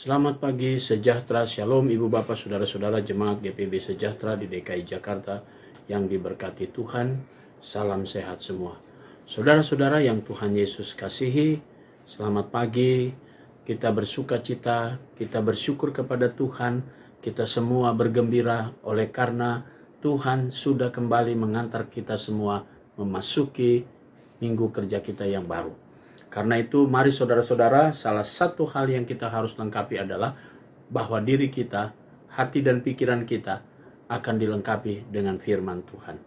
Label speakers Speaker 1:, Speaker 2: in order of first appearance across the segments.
Speaker 1: Selamat pagi, sejahtera, shalom Ibu Bapak, Saudara-saudara jemaat GPB Sejahtera di DKI Jakarta yang diberkati Tuhan. Salam sehat semua. Saudara-saudara yang Tuhan Yesus kasihi, selamat pagi. Kita bersuka cita, kita bersyukur kepada Tuhan. Kita semua bergembira oleh karena Tuhan sudah kembali mengantar kita semua memasuki minggu kerja kita yang baru. Karena itu mari saudara-saudara, salah satu hal yang kita harus lengkapi adalah bahwa diri kita, hati dan pikiran kita akan dilengkapi dengan firman Tuhan.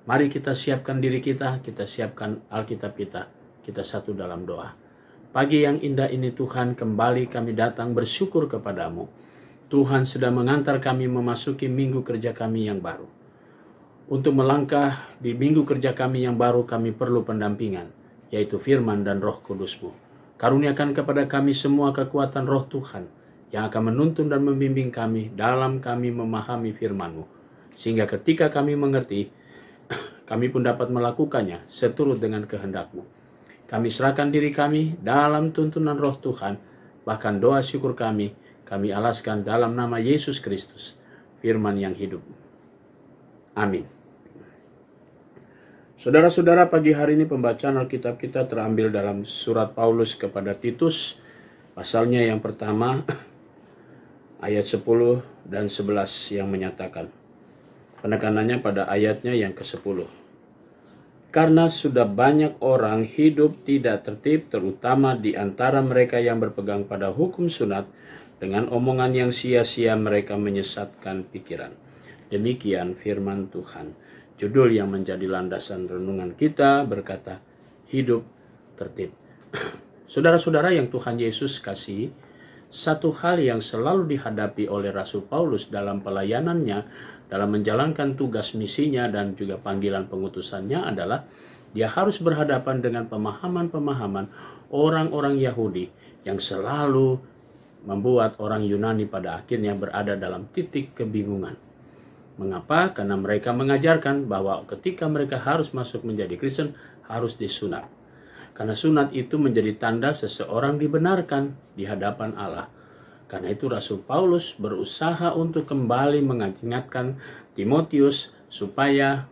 Speaker 1: Mari kita siapkan diri kita siapkan Alkitab kita satu dalam doa. Pagi yang indah ini Tuhan, kembali kami datang bersyukur kepadamu. Tuhan sedang mengantar kami memasuki minggu kerja kami yang baru. Untuk melangkah di minggu kerja kami yang baru, kami perlu pendampingan, yaitu firman dan roh kudus-Mu. Karuniakan kepada kami semua kekuatan roh Tuhan yang akan menuntun dan membimbing kami dalam kami memahami firman-Mu. Sehingga ketika kami mengerti, kami pun dapat melakukannya seturut dengan kehendak-Mu. Kami serahkan diri kami dalam tuntunan roh Tuhan, bahkan doa syukur kami alaskan dalam nama Yesus Kristus, firman yang hidup. Amin. Saudara-saudara, pagi hari ini pembacaan Alkitab kita terambil dalam surat Paulus kepada Titus, pasalnya yang pertama, ayat 10 dan 11 yang menyatakan. Penekanannya pada ayatnya yang ke-10. Karena sudah banyak orang hidup tidak tertib, terutama di antara mereka yang berpegang pada hukum sunat, dengan omongan yang sia-sia mereka menyesatkan pikiran. Demikian firman Tuhan. Judul yang menjadi landasan renungan kita berkata, hidup tertib. Saudara-saudara yang Tuhan Yesus kasih, satu hal yang selalu dihadapi oleh Rasul Paulus dalam pelayanannya, dalam menjalankan tugas misinya dan juga panggilan pengutusannya adalah dia harus berhadapan dengan pemahaman-pemahaman orang-orang Yahudi yang selalu membuat orang Yunani pada akhirnya berada dalam titik kebingungan. Mengapa? Karena mereka mengajarkan bahwa ketika mereka harus masuk menjadi Kristen, harus disunat. Karena sunat itu menjadi tanda seseorang dibenarkan di hadapan Allah. Karena itu Rasul Paulus berusaha untuk kembali mengingatkan Timotius supaya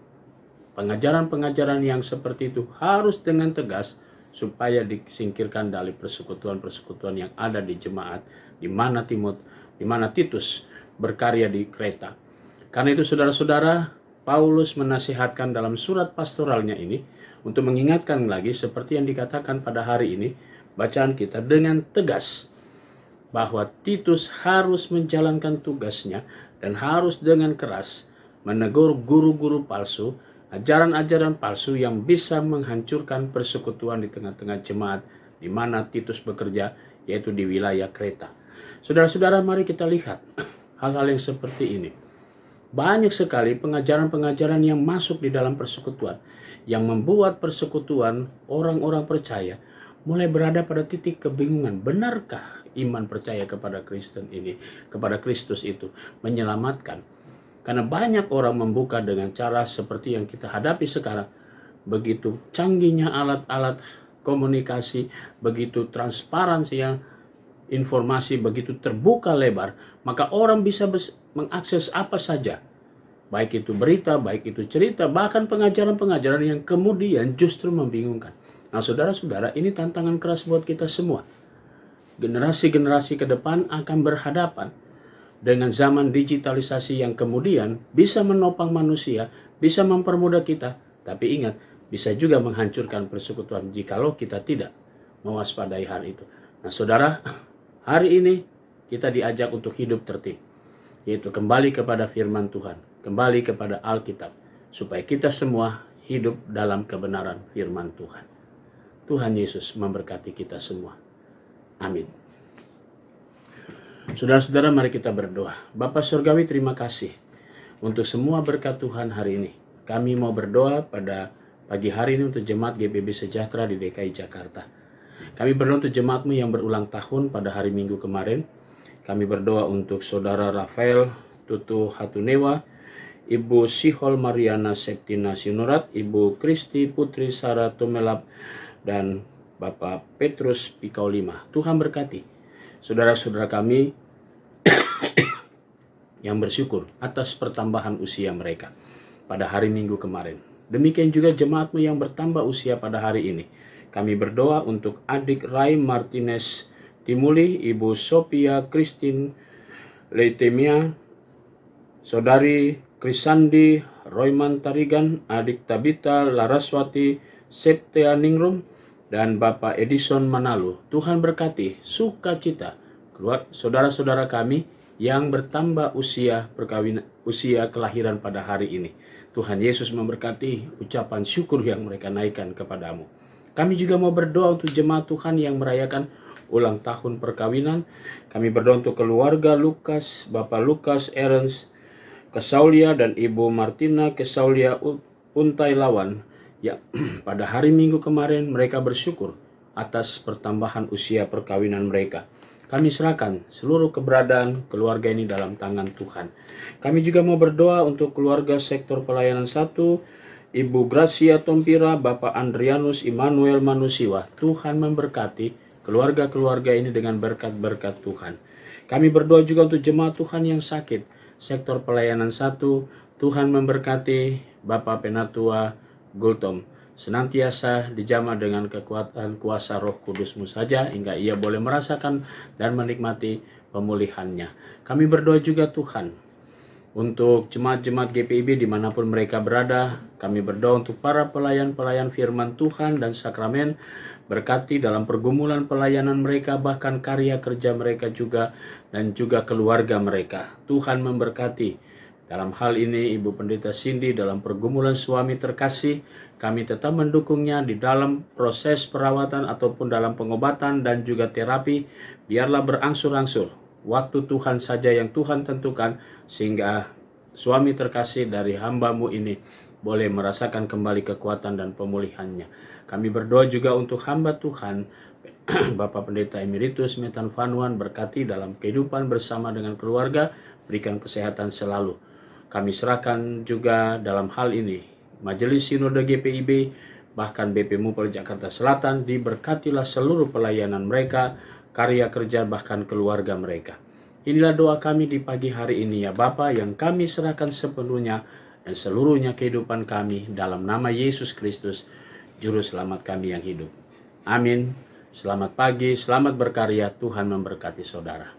Speaker 1: pengajaran-pengajaran yang seperti itu harus dengan tegas supaya disingkirkan dari persekutuan-persekutuan yang ada di jemaat di mana Titus berkarya di Kreta. Karena itu saudara-saudara, Paulus menasihatkan dalam surat pastoralnya ini untuk mengingatkan lagi seperti yang dikatakan pada hari ini bacaan kita dengan tegas bahwa Titus harus menjalankan tugasnya dan harus dengan keras menegur guru-guru palsu, ajaran-ajaran palsu yang bisa menghancurkan persekutuan di tengah-tengah jemaat di mana Titus bekerja, yaitu di wilayah Kreta. Saudara-saudara, mari kita lihat hal-hal yang seperti ini. Banyak sekali pengajaran-pengajaran yang masuk di dalam persekutuan, yang membuat persekutuan orang-orang percaya mulai berada pada titik kebingungan. Benarkah iman percaya kepada Kristen ini, kepada Kristus itu menyelamatkan? Karena banyak orang membuka dengan cara seperti yang kita hadapi sekarang. Begitu canggihnya alat-alat komunikasi, begitu transparansi yang informasi begitu terbuka lebar, maka orang bisa mengakses apa saja. Baik itu berita, baik itu cerita, bahkan pengajaran-pengajaran yang kemudian justru membingungkan. Nah saudara-saudara, ini tantangan keras buat kita semua. Generasi-generasi ke depan akan berhadapan dengan zaman digitalisasi yang kemudian bisa menopang manusia, bisa mempermudah kita, tapi ingat, bisa juga menghancurkan persekutuan jikalau kita tidak mewaspadai hal itu. Nah saudara, hari ini kita diajak untuk hidup tertib, yaitu kembali kepada firman Tuhan, kembali kepada Alkitab, supaya kita semua hidup dalam kebenaran firman Tuhan. Tuhan Yesus memberkati kita semua. Amin. Saudara-saudara, mari kita berdoa. Bapa Surgawi, terima kasih untuk semua berkat Tuhan hari ini. Kami mau berdoa pada pagi hari ini untuk jemaat GPB Sejahtera di DKI Jakarta. Kami berdoa untuk jemaat-Mu yang berulang tahun pada hari Minggu kemarin. Kami berdoa untuk Saudara Rafael Tutu Hatunewa, Ibu Sihol Mariana Septina Sinurat, Ibu Kristi Putri Sarah Tumelap, dan Bapak Petrus Pikaulima. Tuhan berkati saudara-saudara kami yang bersyukur atas pertambahan usia mereka pada hari Minggu kemarin. Demikian juga jemaatmu yang bertambah usia pada hari ini. Kami berdoa untuk adik Ray Martinez Timuli, Ibu Sophia Christine Leitemia, Saudari Krisandi Royman Tarigan, adik Tabita Laraswati Septia Ningrum, dan Bapak Edison Manalu. Tuhan berkati sukacita keluar saudara-saudara kami yang bertambah usia kelahiran pada hari ini. Tuhan Yesus memberkati ucapan syukur yang mereka naikkan kepadamu. Kami juga mau berdoa untuk jemaat Tuhan yang merayakan ulang tahun perkawinan. Kami berdoa untuk keluarga Lukas, Bapak Lukas Ernst Kesaulia dan Ibu Martina Kesaulia Untailawan. Ya, pada hari Minggu kemarin mereka bersyukur atas pertambahan usia perkawinan mereka. Kami serahkan seluruh keberadaan keluarga ini dalam tangan Tuhan. Kami juga mau berdoa untuk keluarga sektor pelayanan 1, Ibu Gracia Tompira, Bapak Andrianus Immanuel Manusiwa. Tuhan memberkati keluarga-keluarga ini dengan berkat-berkat Tuhan. Kami berdoa juga untuk jemaat Tuhan yang sakit, sektor pelayanan 1, Tuhan memberkati Bapak Penatua Gultom, senantiasa dijamah dengan kekuatan kuasa Roh Kudus-Mu saja hingga ia boleh merasakan dan menikmati pemulihannya. Kami berdoa juga Tuhan untuk jemaat-jemaat GPIB dimanapun mereka berada. Kami berdoa untuk para pelayan-pelayan firman Tuhan dan sakramen, berkati dalam pergumulan pelayanan mereka, bahkan karya kerja mereka juga, dan juga keluarga mereka. Tuhan memberkati. Dalam hal ini Ibu Pendeta Cindy dalam pergumulan suami terkasih, kami tetap mendukungnya di dalam proses perawatan ataupun dalam pengobatan dan juga terapi. Biarlah berangsur-angsur, waktu Tuhan saja yang Tuhan tentukan, sehingga suami terkasih dari hamba-Mu ini boleh merasakan kembali kekuatan dan pemulihannya. Kami berdoa juga untuk hamba Tuhan Bapak Pendeta Emeritus Metan Vanuan, berkati dalam kehidupan bersama dengan keluarga, berikan kesehatan selalu. Kami serahkan juga dalam hal ini Majelis Sinode GPIB, bahkan BP Mupel Jakarta Selatan, diberkatilah seluruh pelayanan mereka, karya kerja, bahkan keluarga mereka. Inilah doa kami di pagi hari ini ya Bapa, yang kami serahkan sepenuhnya dan seluruhnya kehidupan kami dalam nama Yesus Kristus, Juru Selamat kami yang hidup. Amin. Selamat pagi, selamat berkarya, Tuhan memberkati saudara.